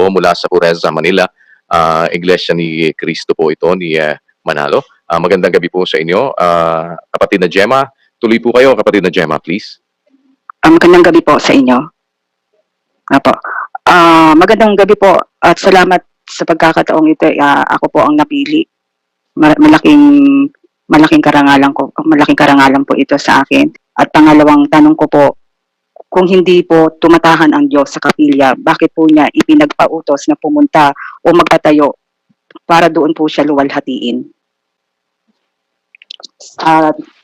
mula sa Pureza, Manila. Iglesia ni Cristo po ito, ni Manalo. Magandang gabi po sa inyo. Kapatid na Gemma, tuloy po kayo, kapatid na Gemma, please. Magandang gabi po sa inyo. Apo. Magandang gabi po at salamat sa pagkakataong ito. Ako po ang napili. Malaking karangalan po ito sa akin. At pangalawang tanong ko po, kung hindi po tumatahan ang Diyos sa kapilya, bakit po niya ipinagpautos na pumunta o magtatayo para doon po siya luwalhatiin?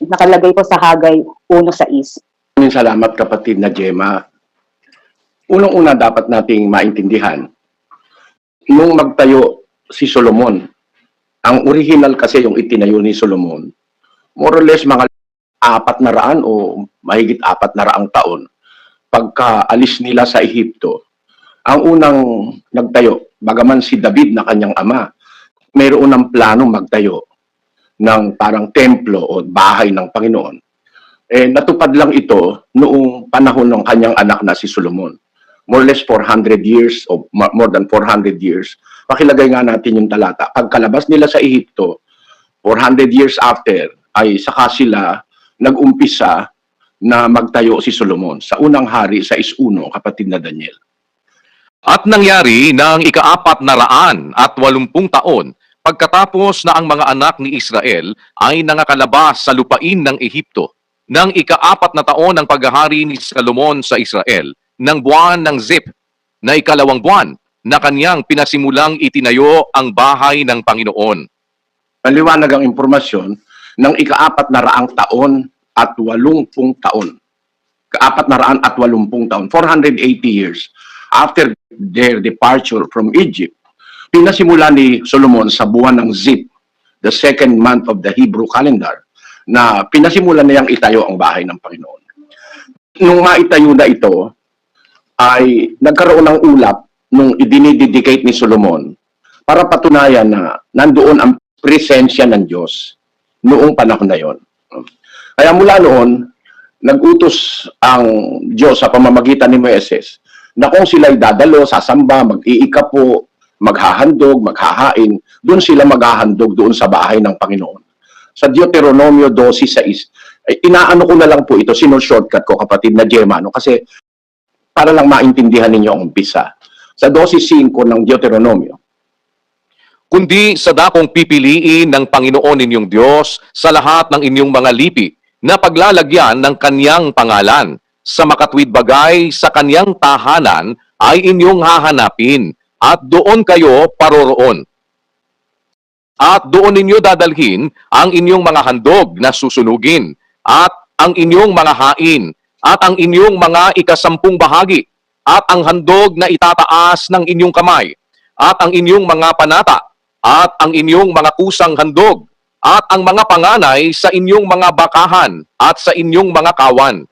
Nakalagay po sa Hagay 1:6. Salamat kapatid na Gemma. Unang-una dapat nating maintindihan, nung magtayo si Solomon, ang original kasi yung itinayo ni Solomon, more or less mga 400 o mahigit 400 taon pagka alis nila sa Ehipto. Ang unang nagtayo, bagaman si David na kanyang ama, mayroon ng planong magtayo ng parang templo o bahay ng Panginoon. Natupad lang ito noong panahon ng kanyang anak na si Solomon. More or less 400 years o more than 400 years. Pakilagay nga natin yung talata. Pagkalabas nila sa Ehipto, 400 years after, ay saka sila nag-umpisa na magtayo si Solomon sa unang hari sa 6:1, kapatid na Daniel. At nangyari ng ika-480 taon, pagkatapos na ang mga anak ni Israel ay nangakalabas sa lupain ng Ehipto, ng ika-4 na taon ng paghahari ni Solomon sa Israel, ng buwan ng Zip, na 2 buwan, na kanyang pinasimulang itinayo ang bahay ng Panginoon. Maliwanag ang impormasyon ng ika-400 taon at 80 taon. Ka-480 taon, 480 years after their departure from Egypt, pinasimula ni Solomon sa buwan ng Zip, the second month of the Hebrew calendar, na pinasimulan niyang itayo ang bahay ng Panginoon. Nung maitayo na ito, ay nagkaroon ng ulap nung idinidedicate ni Solomon para patunayan na nandoon ang presensya ng Diyos noong panahon na yon. Kaya mula noon, nag-utos ang Diyos sa pamamagitan ni Moises na kung sila'y dadalo, sasamba, mag-iikapo, maghahandog, maghahain, doon sila maghahandog doon sa bahay ng Panginoon. Sa Deuteronomio 12:6, inaano ko na lang po ito, shortcut ko kapatid na Gemma, kasi para lang maintindihan ninyo ang umpisa. Sa 12:5 ng Deuteronomio, Kundi sa dakong pipiliin ng Panginoon ninyong Diyos sa lahat ng inyong mga lipi, na paglalagyan ng kanyang pangalan sa makatwid bagay sa kanyang tahanan ay inyong hahanapin at doon kayo paroroon. At doon ninyo dadalhin ang inyong mga handog na susunugin at ang inyong mga hain at ang inyong mga ika-10 bahagi at ang handog na itataas ng inyong kamay at ang inyong mga panata at ang inyong mga kusang handog at ang mga panganay sa inyong mga bakahan at sa inyong mga kawan.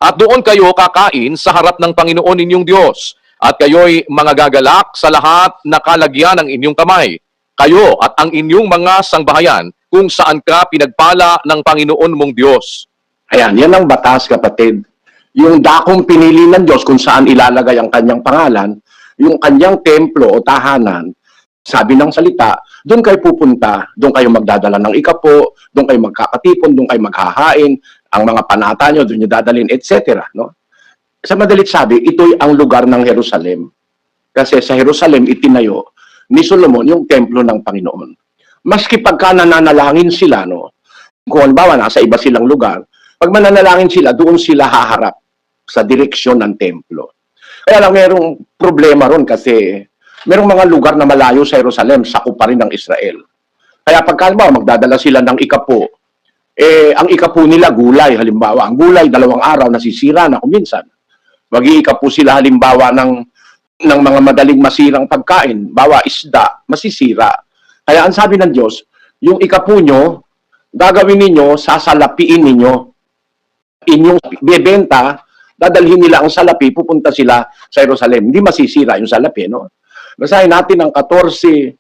At doon kayo kakain sa harap ng Panginoon ninyong Diyos, at kayo'y mga gagalak sa lahat na kalagyan ng inyong kamay, kayo at ang inyong mga sangbahayan kung saan ka pinagpala ng Panginoon mong Diyos. ayan, yan ang batas kapatid. Yung dakong pinili ng Diyos kung saan ilalagay ang kanyang pangalan, yung kanyang templo o tahanan, sabi ng salita, doon kayo pupunta, doon kayo magdadala ng ikapo, doon kayo magkakatipon, doon kayo maghahain, ang mga panata nyo, doon nyo dadalhin, etc. No? Sa madalit sabi, ito'y ang lugar ng Jerusalem. Kasi sa Jerusalem, itinayo ni Solomon yung templo ng Panginoon. Maski pagka nananalangin sila, no? Kung halimbawa, nasa iba silang lugar, pag mananalangin sila, doon sila haharap sa direksyon ng templo. Kaya lang merong problema ron kasi merong mga lugar na malayo sa Jerusalem, sakop pa rin ng Israel. Kaya pagka magdadala sila ng ikapo, ang ikapo nila gulay, halimbawa. Ang gulay, 2 araw, nasisira na kung minsan. Mag-iikapo sila halimbawa ng mga madaling masirang pagkain, bawa isda, masisira. Kaya ang sabi ng Diyos, yung ikapo nyo, gagawin ninyo, sasalapiin ninyo. Inyong bebenta, dadalhin nila ang salapi, pupunta sila sa Jerusalem. Hindi masisira yung salapi, no? Basahin natin ang 14:24.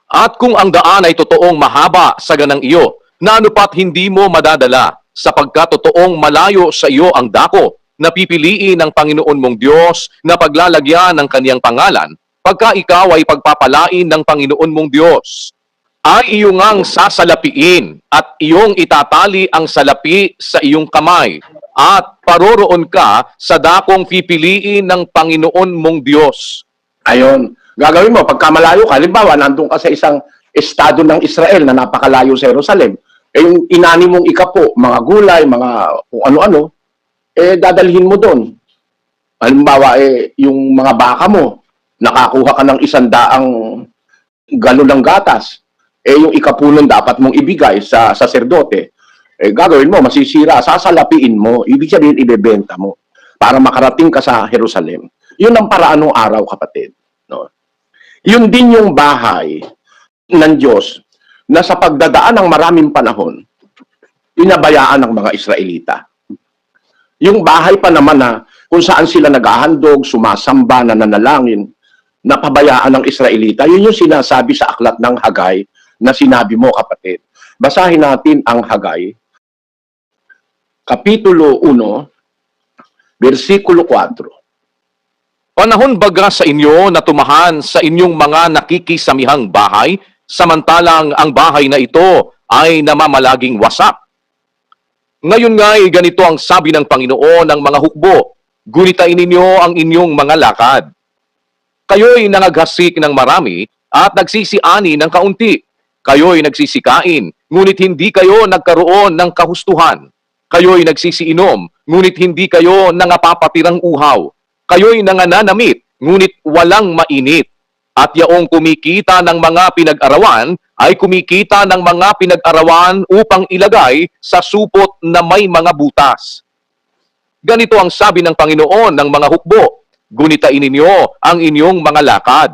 At kung ang daan ay totoong mahaba sa ganang iyo, na anupat hindi mo madadala, sapagkat totoong malayo sa iyo ang dako, na pipiliin ng Panginoon mong Diyos na paglalagyan ng kaniyang pangalan, pagka ikaw ay pagpapalain ng Panginoon mong Diyos, ay iyong ang sasalapiin at iyong itatali ang salapi sa iyong kamay at paroroon ka sa dakong pipiliin ng Panginoon mong Diyos. Ayon, gagawin mo, pagka malayo ka, halimbawa, nandun ka sa isang estado ng Israel na napakalayo sa Jerusalem, yung inani mong ikapo, mga gulay, mga kung ano-ano, dadalhin mo doon. Halimbawa, yung mga baka mo, nakakuha ka ng 100 galon ng gatas, yung ikapunon dapat mong ibigay sa saserdote, gagawin mo, masisira, sasalapiin mo, ibig sabihin, ibebenta mo, para makarating ka sa Jerusalem. Yun ang paraan ng araw, kapatid. No? Yun din yung bahay ng Diyos na sa pagdadaan ng maraming panahon, pinabayaan ng mga Israelita. Yung bahay pa naman na kung saan sila naghahandog, sumasamba, nananalangin, napabayaan ng Israelita, yun yung sinasabi sa aklat ng Hagay na sinabi mo, kapatid. Basahin natin ang Hagay, Kapitulo 1, versikulo 4. Panahon baga sa inyo na tumahan sa inyong mga nakikisamihang bahay, samantalang ang bahay na ito ay namamalaging wasak. Ngayon nga'y ganito ang sabi ng Panginoon ng mga hukbo, gunitain ninyo ang inyong mga lakad. Kayo'y nangaghasik ng marami at nagsisiani ng kaunti. Kayo'y nagsisikain, ngunit hindi kayo nagkaroon ng kahustuhan. Kayo'y nagsisiinom, ngunit hindi kayo nangapapatirang uhaw. Kayo'y nangananamit, ngunit walang mainit. At yaong kumikita ng mga pinag-arawan ay kumikita ng mga pinag-arawan upang ilagay sa supot na may mga butas. Ganito ang sabi ng Panginoon ng mga hukbo, gunitain ninyo ang inyong mga lakad.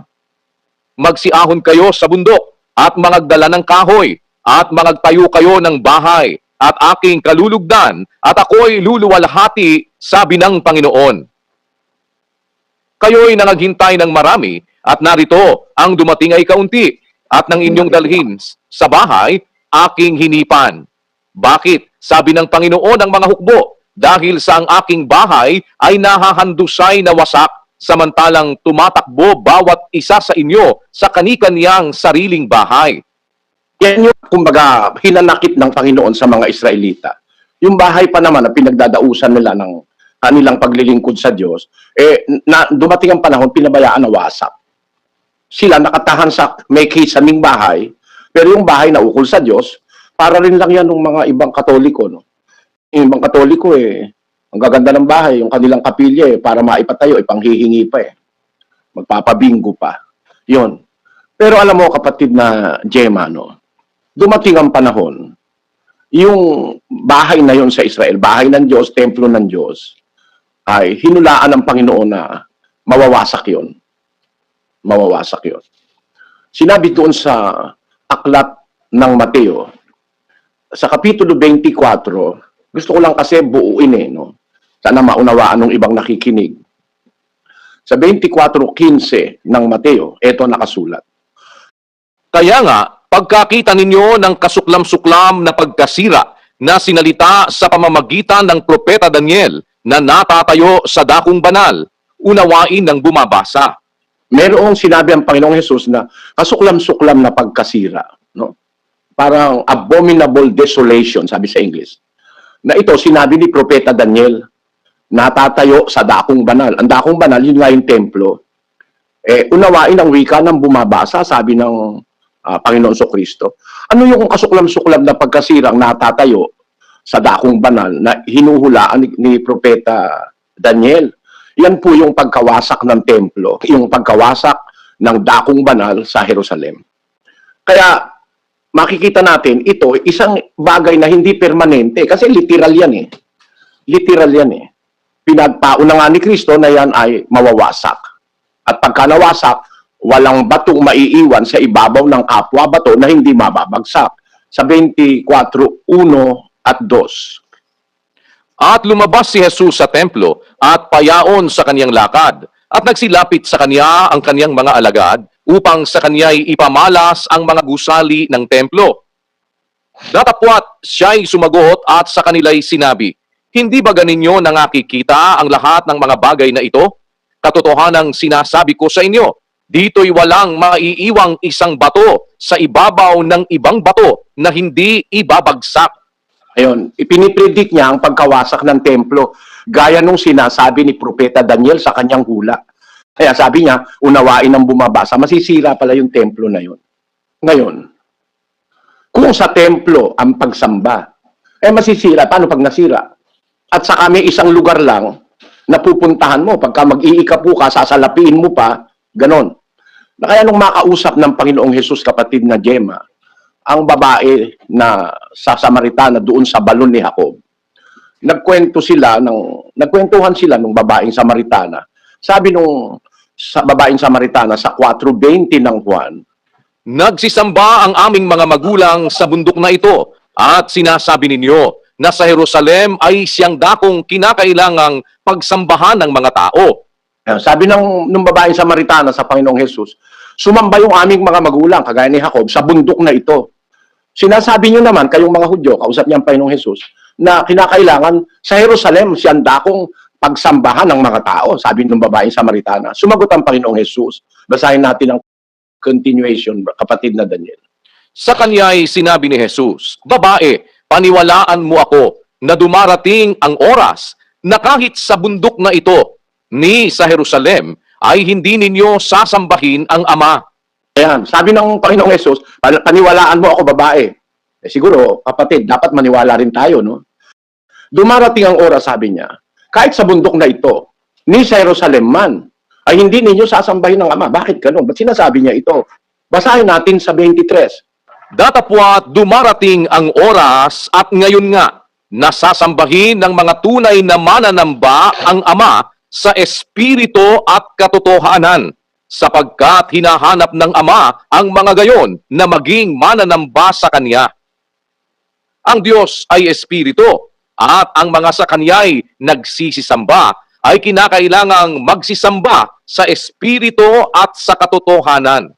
Magsiahon kayo sa bundok at magdala ng kahoy at magtayo kayo ng bahay at aking kalulugdan at ako'y luluwalhati, sabi ng Panginoon. Kayo'y nangaghintay ng marami at narito ang dumating ay kaunti at ng inyong dalhin sa bahay aking hinipan. Bakit? Sabi ng Panginoon ng mga hukbo, dahil sa ang aking bahay ay nahahandusay na wasak, samantalang tumatakbo bawat isa sa inyo sa kani-kaniyang sariling bahay. Yan yung, kumbaga, hinanakit ng Panginoon sa mga Israelita. Yung bahay pa naman na pinagdadausan nila ng kanilang paglilingkod sa Diyos, dumating ang panahon, pinabayaan na wasak. Sila nakatahan sa may kisaming bahay, pero yung bahay na ukol sa Diyos, para rin lang yan ng mga ibang Katoliko. No? Yung ibang Katoliko, ang gaganda ng bahay, yung kanilang kapilya, para maipatayo, panghihingi pa magpapabingo pa. Yun. Pero alam mo, kapatid na Gemma, no? Dumating ang panahon, yung bahay na yon sa Israel, bahay ng Diyos, templo ng Diyos, ay hinulaan ng Panginoon na mawawasak yon. Mawawasak yon. Sinabi doon sa aklat ng Mateo, sa Kapitulo 24, gusto ko lang kasi buuin no? Sana maunawaan ng ibang nakikinig. Sa 24:15 ng Mateo, ito nakasulat. Kaya nga, pagkakita ninyo ng kasuklam-suklam na pagkasira na sinalita sa pamamagitan ng propeta Daniel na natatayo sa dakong banal, unawain ng bumabasa. Merong sinabi ang Panginoong Hesus na kasuklam-suklam na pagkasira. No? Parang abominable desolation, sabi sa English. Na ito, sinabi ni propeta Daniel, natatayo sa dakong banal. Ang dakong banal, yun nga yung templo. Unawain ang wika ng bumabasa, sabi ng Panginoon Kristo. Ano yung kasuklam-suklam na pagkasirang natatayo sa dakong banal na hinuhulaan ni propeta Daniel? Yan po yung pagkawasak ng templo, yung pagkawasak ng dakong banal sa Jerusalem. Kaya makikita natin ito, isang bagay na hindi permanente kasi literal yan Literal yan Pinagpauna nga ni Kristo na yan ay mawawasak. At pagka nawasak, walang batong maiiwan sa ibabaw ng kapwa bato na hindi mababagsak. Sa 24:1 at 2. At lumabas si Jesus sa templo at payaon sa kaniyang lakad at nagsilapit sa kaniya ang kaniyang mga alagad upang sa kaniya'y ipamalas ang mga gusali ng templo. Datapwat siya'y sumagot at sa kanila'y sinabi, Hindi ba ganinyo nakikita ang lahat ng mga bagay na ito? Katotohanang sinasabi ko sa inyo, dito'y walang maiiwang isang bato sa ibabaw ng ibang bato na hindi ibabagsak. Ayun, ipinipredict niya ang pagkawasak ng templo, gaya nung sinasabi ni Propeta Daniel sa kanyang hula. Kaya sabi niya, unawain ang bumabasa, masisira pala yung templo na yun. Ngayon, kung sa templo ang pagsamba, masisira. Paano pag nasira? At saka may isang lugar lang na pupuntahan mo. Pagka mag-iikapu ka, sasalapiin mo pa, ganon. Kaya nung makausap ng Panginoong Hesus, kapatid na Gemma, ang babae na sa Samaritana doon sa balon ni Jacob, nagkwentuhan sila nung babaeng Samaritana. Sabi nung sa babaeng Samaritana sa 4:20 ng Juan, Nagsisamba ang aming mga magulang sa bundok na ito at sinasabi ninyo na sa Jerusalem ay siyang dakong kinakailangang pagsambahan ng mga tao. sabi nung babaeng Samaritana sa Panginoong Hesus, sumamba yung aming mga magulang, kagaya ni Jacob, sa bundok na ito. Sinasabi nyo naman, kayong mga Hudyo, kausap niya ang Panginoong Hesus, na kinakailangan sa Jerusalem siyang dakong pagsambahan ng mga tao, sabi ng babaeng Samaritana. Sumagot ang Panginoong Hesus. Basahin natin ang continuation, kapatid na Daniel. Sa kanya'y sinabi ni Jesus, Babae, paniwalaan mo ako na dumarating ang oras na kahit sa bundok na ito, ni sa Jerusalem, ay hindi ninyo sasambahin ang Ama. Ayan, sabi ng Panginoong Hesus, paniwalaan mo ako, babae. Siguro, kapatid, dapat maniwala rin tayo, no? Dumarating ang oras, sabi niya, kahit sa bundok na ito, ni sa Jerusalem man, ay hindi ninyo sasambahin ng Ama. Bakit ganun? Ba't sinasabi niya ito? Basahin natin sa 23. Datapwat dumarating ang oras at ngayon nga, nasasambahin ng mga tunay na mananamba ang Ama sa espiritu at katotohanan, sapagkat hinahanap ng Ama ang mga gayon na maging mananamba sa Kanya. Ang Diyos ay espiritu, at ang mga sa Kanya'y nagsisisamba ay kinakailangang magsisamba sa espiritu at sa katotohanan.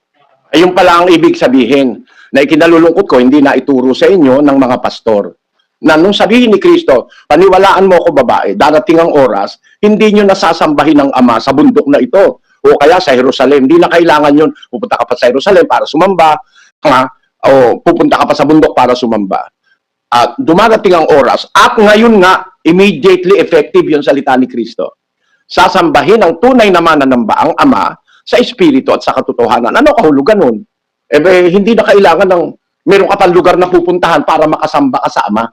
Ayun pala ang ibig sabihin na ikinalulungkot ko, hindi na ituro sa inyo ng mga pastor. Na nung sabihin ni Kristo, paniwalaan mo ako, babae, darating ang oras, hindi nyo nasasambahin ng Ama sa bundok na ito. O kaya sa Jerusalem. Hindi na kailangan yun. Pupunta ka pa sa Jerusalem para sumamba. O pupunta ka pa sa bundok para sumamba. At dumarating ang oras. At ngayon nga, immediately effective yung salita ni Kristo. Sasambahin ang tunay na mananamba ang Ama sa espiritu at sa katotohanan. Ano kahulugan nun? Hindi na kailangan ng meron ka pang lugar na pupuntahan para makasamba ka sa Ama.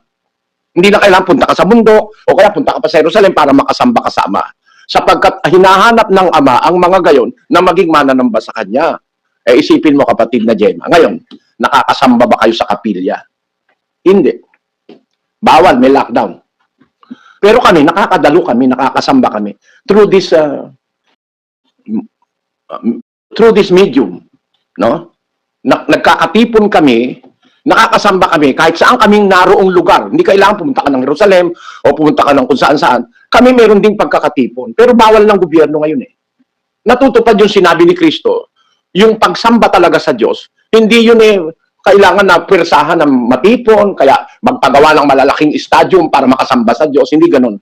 Hindi na kailangan punta ka sa bundok o kaya punta ka pa sa Jerusalem para makasamba ka sa Ama. Sapagkat hinahanap ng Ama ang mga gayon na maging mananamba sa Kanya. Isipin mo, kapatid na Gemma, ngayon, nakakasamba ba kayo sa kapilya? Hindi. Bawal, may lockdown. Pero kami, nakakadalo kami, nakakasamba kami through this medium, no? Nagkakatipon kami, nakakasamba kami kahit saan kaming naroong lugar. Hindi kailangan pumunta ka ng Jerusalem o pumunta ka ng kung saan-saan. Kami meron ding pagkakatipon. Pero bawal ng gobyerno ngayon eh. Natutupad yung sinabi ni Kristo, yung pagsamba talaga sa Diyos, hindi yun kailangan na pwersahan ng matipon, kaya magpagawa ng malalaking stadium para makasamba sa Diyos. Hindi ganun.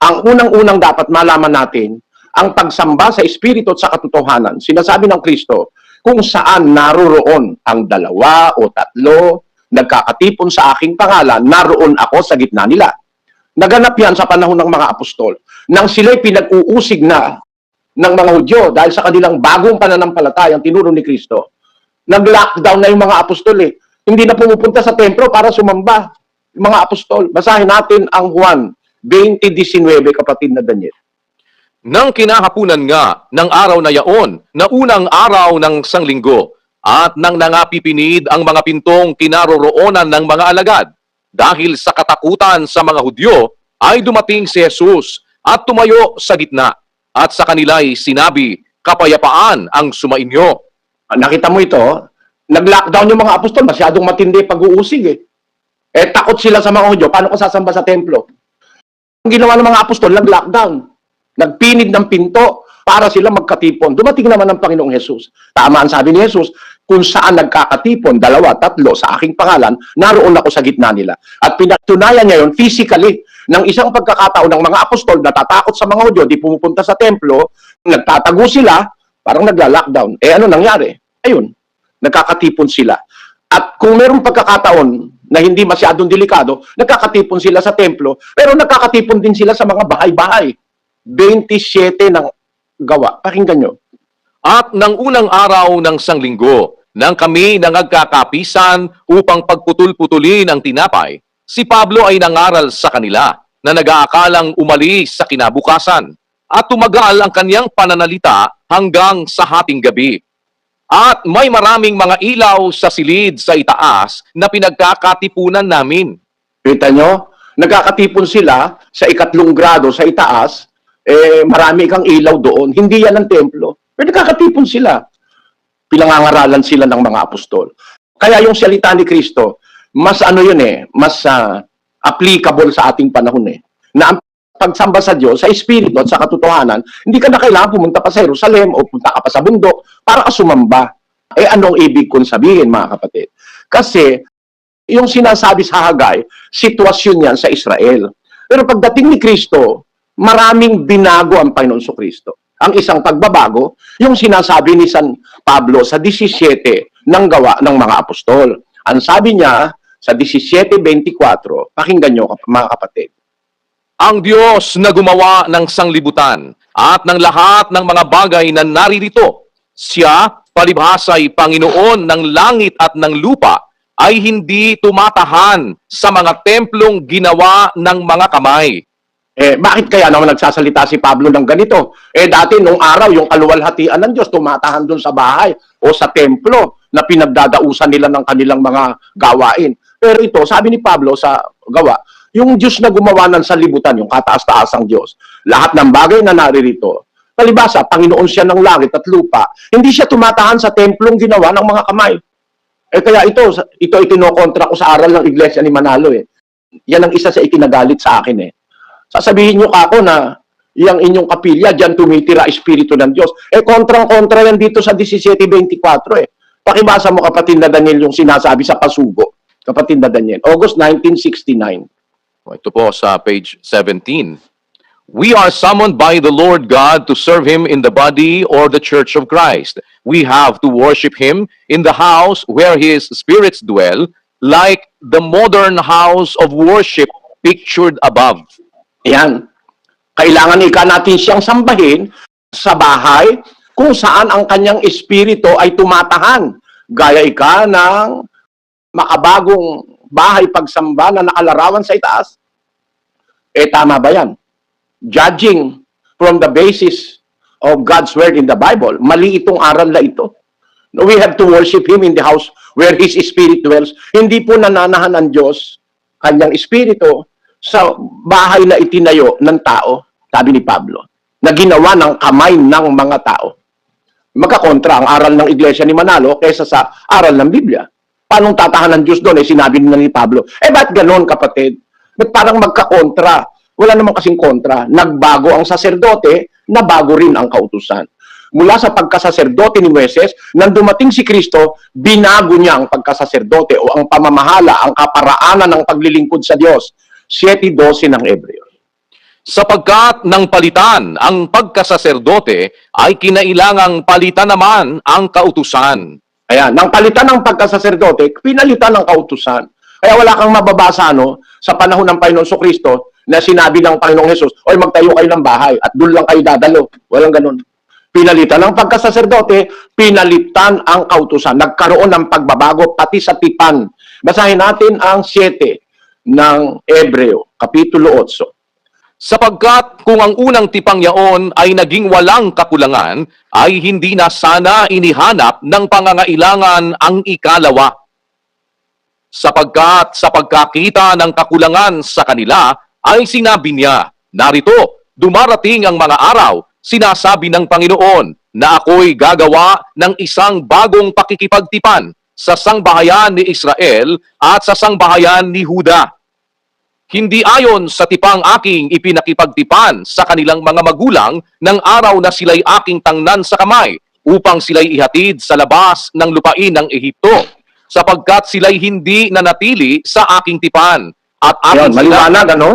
Ang unang-unang dapat malaman natin, ang pagsamba sa espiritu at sa katotohanan, sinasabi ng Kristo, kung saan naroroon ang 2 o 3 nagkakatipon sa aking pangalan, naroon ako sa gitna nila. Naganap yan sa panahon ng mga apostol. Nang sila'y pinag-uusig na ng mga Hudyo dahil sa kanilang bagong pananampalatayang tinuro ni Kristo, nag-lockdown na yung mga apostol eh. Hindi na pumupunta sa templo para sumamba yung mga apostol. Basahin natin ang Juan 20:19, kapatid na Daniel. Nang kinahapunan nga ng araw na yaon, na unang araw ng sanglinggo, at nang nangapipinid ang mga pintong kinaroroonan ng mga alagad, dahil sa katakutan sa mga Hudyo, ay dumating si Jesus at tumayo sa gitna, at sa kanila'y sinabi, kapayapaan ang sumainyo. Nakita mo ito, nag-lockdown yung mga apostol, masyadong matindi pag-uusig eh. Takot sila sa mga Hudyo, paano ka sasamba sa templo? Ang ginawa ng mga apostol, nag-lockdown. Nagpinid ng pinto para sila magkatipon. Dumating naman ang Panginoong Jesus. Tama ang sabi ni Jesus, kung saan nagkakatipon, 2, 3 sa aking pangalan, naroon ako sa gitna nila. At pinatunayan niya yun physically ng isang pagkakataon ng mga apostol natatakot sa mga Hudyo, di pumupunta sa templo, nagtatago sila, parang nagla-lockdown. Ano nangyari? Ayun, nagkakatipon sila. At kung mayroong pagkakataon na hindi masyadong delikado, nagkakatipon sila sa templo, pero nagkakatipon din sila sa mga bahay-bahay. 27 ng gawa. Pakinggan nyo. At ng unang araw ng sanglinggo, nang kami nangagkakapisan upang pagputol-putulin ang tinapay, si Pablo ay nangaral sa kanila na nag-aakalang umalis sa kinabukasan at tumagal ang kanyang pananalita hanggang sa hating gabi. At may maraming mga ilaw sa silid sa itaas na pinagkakatipunan namin. Kita nyo? Nagkakatipon sila sa 3 grado sa itaas, marami kang ilaw doon. Hindi yan ang templo. Pero nagkakatipon sila. Pinangangaralan sila ng mga apostol. Kaya yung salita ni Kristo, mas mas applicable sa ating panahon na ang pagsamba sa Diyos, sa Espiritu at sa katotohanan, hindi ka na kailangan pumunta pa sa Jerusalem o punta ka pa sa bundok para ka sumamba. Anong ibig kong sabihin, mga kapatid? Kasi, yung sinasabi sa Hagay, sitwasyon yan sa Israel. Pero pagdating ni Kristo, maraming binago ang Panginoon Kristo. Ang isang pagbabago, yung sinasabi ni San Pablo sa 17 ng gawa ng mga apostol. Ang sabi niya sa 17:24, pakinggan nyo mga kapatid. Ang Diyos na gumawa ng sanglibutan at ng lahat ng mga bagay na naririto, siya, palibhasay Panginoon ng langit at ng lupa, ay hindi tumatahan sa mga templong ginawa ng mga kamay. Bakit kaya naman nagsasalita si Pablo ng ganito? Dati nung araw, yung kaluwalhatian ng Diyos, tumatahan doon sa bahay o sa templo na pinagdadausan nila ng kanilang mga gawain. Pero ito, sabi ni Pablo sa gawa, yung Diyos na gumawa ng sanlibutan, yung kataas-taasang Diyos, lahat ng bagay na naririto, palibasa, Panginoon siya ng langit at lupa, hindi siya tumatahan sa templong ginawa ng mga kamay. Kaya ito itinokontra ko sa aral ng Iglesia ni Manalo. Yan ang isa sa ikinagalit sa akin. Sasabihin nyo ako na yung inyong kapilya, diyan tumitira Espiritu ng Diyos. Kontrang-kontra yan dito sa 17:24. Pakibasa mo, kapatid na Daniel, yung sinasabi sa Pasugo. Kapatid na Daniel, August 1969. Ito po sa page 17. We are summoned by the Lord God to serve Him in the body or the church of Christ. We have to worship Him in the house where His spirits dwell, like the modern house of worship pictured above. Yan. Kailangan natin siyang sambahin sa bahay kung saan ang kanyang espiritu ay tumatahan. Gaya ng makabagong bahay pagsamba na nakalarawan sa itaas. Tama ba yan? Judging from the basis of God's word in the Bible, mali itong aral na ito. We have to worship Him in the house where His Spirit dwells. Hindi po nananahan ang Diyos, kanyang espiritu, sa bahay na itinayo ng tao, sabi ni Pablo, na ginawa ng kamay ng mga tao. Magkakontra ang aral ng Iglesia ni Manalo kaysa sa aral ng Biblia. Paano tatahan ng Diyos doon? Sinabi na ni Pablo. Ba't ganon, kapatid? Ba't parang magkakontra? Wala namang kasing kontra. Nagbago ang saserdote, nabago rin ang kautusan. Mula sa pagkasaserdote ni Moises, nang dumating si Kristo, binago niya ang pagkasaserdote o ang pamamahala, ang kaparaanan ng paglilingkod sa Diyos. 7:12 ng Hebreo. Sapagkat nang palitan ang pagkasaserdote, ay kinailangang palitan naman ang kautusan. Ayan, nang palitan ng pagkasaserdote, pinalitan ng kautusan. Kaya wala kang mababasa sa panahon ng Panginoon Kristo na sinabi ng Panginoong Hesus, "Oy, magtayo kayo ng bahay at doon lang kayo dadalo." Walang ganun. Pinalitan ng pagkasaserdote, pinalitan ang kautusan. Nagkaroon ng pagbabago pati sa tipan. Basahin natin ang 7 ng Hebreo, Kapitulo 8. Sapagkat kung ang unang tipang yaon ay naging walang kakulangan, ay hindi na sana inihanap ng pangangailangan ang ikalawa. Sapagkat sa pagkakita ng kakulangan sa kanila, ay sinabi niya, narito, dumarating ang mga araw, sinasabi ng Panginoon, na ako'y gagawa ng isang bagong pakikipagtipan sa sangbahayan ni Israel at sa sangbahayan ni Huda. Hindi ayon sa tipang aking ipinakipagtipan sa kanilang mga magulang ng araw na sila'y aking tangnan sa kamay upang sila'y ihatid sa labas ng lupain ng Ehipto, sapagkat sila'y hindi nanatili sa aking tipan. At Ayun, aking maliwanag ano?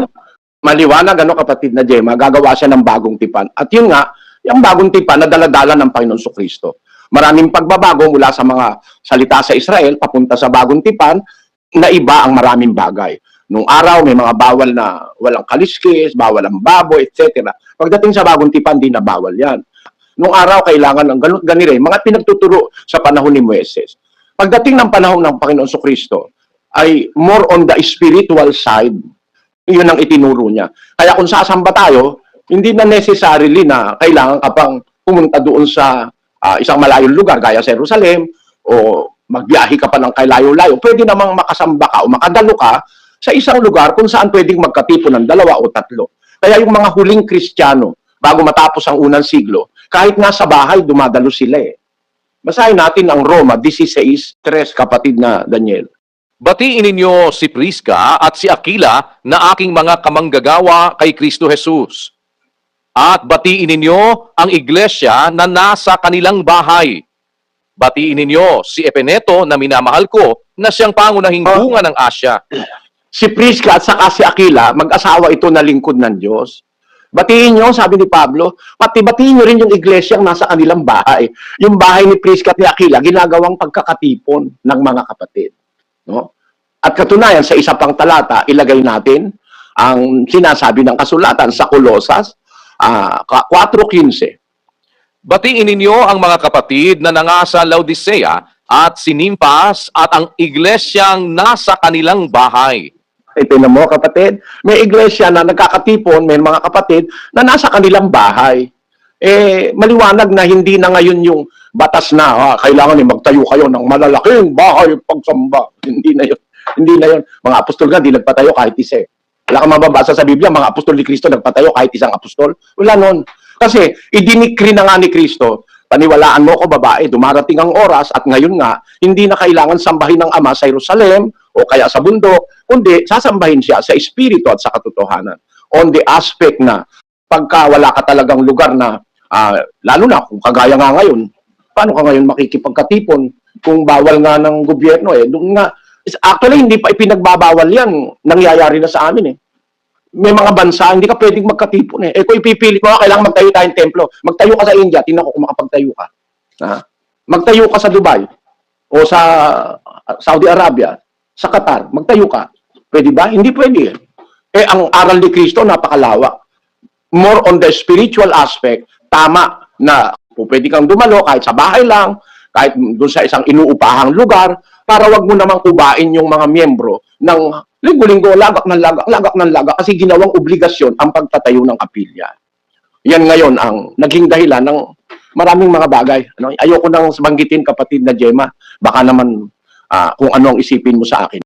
Maliwanag ano kapatid na Gemma, gagawa siya ng bagong tipan. At yun nga, yung bagong tipan na daladala ng Panginoon Kristo. Maraming pagbabago mula sa mga salita sa Israel papunta sa bagong tipan na iba ang maraming bagay. Nung araw may mga bawal na walang kaliskis, bawal ang baboy, etc. Pagdating sa bagong tipan, di na bawal yan. Nung araw kailangan ng ganun ganire, mga pinagtuturo sa panahon ni Moises. Pagdating ng panahon ng Panginoon Kristo, ay more on the spiritual side. Yun ang itinuro niya. Kaya kung sasamba tayo, hindi na necessarily na kailangan ka pang pumunta doon sa isang malayong lugar, gaya sa Jerusalem, o magbiyahe ka pa ng kalayo-layo. Pwede namang makasamba ka o makadalo ka sa isang lugar kung saan pwedeng magkatipon ng 2 o 3. Kaya yung mga huling Kristiyano, bago matapos ang unang siglo, kahit nga sa bahay, dumadalo sila eh. Basahin natin ang Roma 16:3, kapatid na Daniel. Batiin ninyo si Prisca at si Aquila na aking mga kamanggagawa kay Kristo Jesus. At batiin ninyo ang iglesia na nasa kanilang bahay. Batiin ninyo si Epeneto na minamahal ko na siyang pangunahing bunga ng Asya. Si Prisca at saka si Aquila, mag-asawa ito na lingkod ng Diyos. Batiin nyo, sabi ni Pablo, pati batiin nyo rin yung iglesia ang nasa kanilang bahay. Yung bahay ni Prisca at ni Aquila, ginagawang pagkakatipon ng mga kapatid. No? At katunayan, sa isa pang talata, ilagay natin ang sinasabi ng kasulatan sa Kolosas 4:15. Batiin ninyo ang mga kapatid na nangasa Laodicea at si Nimpas at ang iglesyang nasa kanilang bahay. Tingnan mo, kapatid, may iglesia na nagkakatipon, may mga kapatid na nasa kanilang bahay. Maliwanag na hindi na ngayon yung batas na kailangan magtayo kayo ng malalaking bahay pagsamba. Hindi na yun. Hindi na yun. Mga apostol nga, di nagpatayo kahit isa. Wala kang mababasa sa Biblia, mga apostol ni Kristo nagpatayo kahit isang apostol. Wala nun. Kasi, idinikri na nga ni Kristo, paniwalaan mo ko babae, dumarating ang oras at ngayon nga, hindi na kailangan sambahin ng Ama sa Jerusalem o kaya sa bundok, kundi sasambahin siya sa espiritu at sa katotohanan. On the aspect na, pagka wala ka talagang lugar na, lalo na kung kagaya nga ngayon, paano ka ngayon makikipagkatipon kung bawal nga ng gobyerno doon nga, actually hindi pa ipinagbabawal yan, nangyayari na sa amin May mga bansa, hindi ka pwedeng magkatipon kung ipipilit mo, kailangan magtayo tayong templo. Magtayo ka sa India, tingnan ko kung makapagtayo ka. Magtayo ka sa Dubai, o sa Saudi Arabia, sa Qatar, magtayo ka. Pwede ba? Hindi pwede. Ang aral ni Kristo, napakalawak. More on the spiritual aspect, tama na pwede kang dumalo kahit sa bahay lang, kahit doon sa isang inuupahang lugar, para wag mo namang kubain yung mga miyembro ng linggo-linggo, lagak ng lagak, kasi ginawang obligasyon ang pagtatayo ng kapilya. Yan ngayon ang naging dahilan ng maraming mga bagay. Ayoko nang banggitin, kapatid na Gemma, baka naman kung ano ang isipin mo sa akin.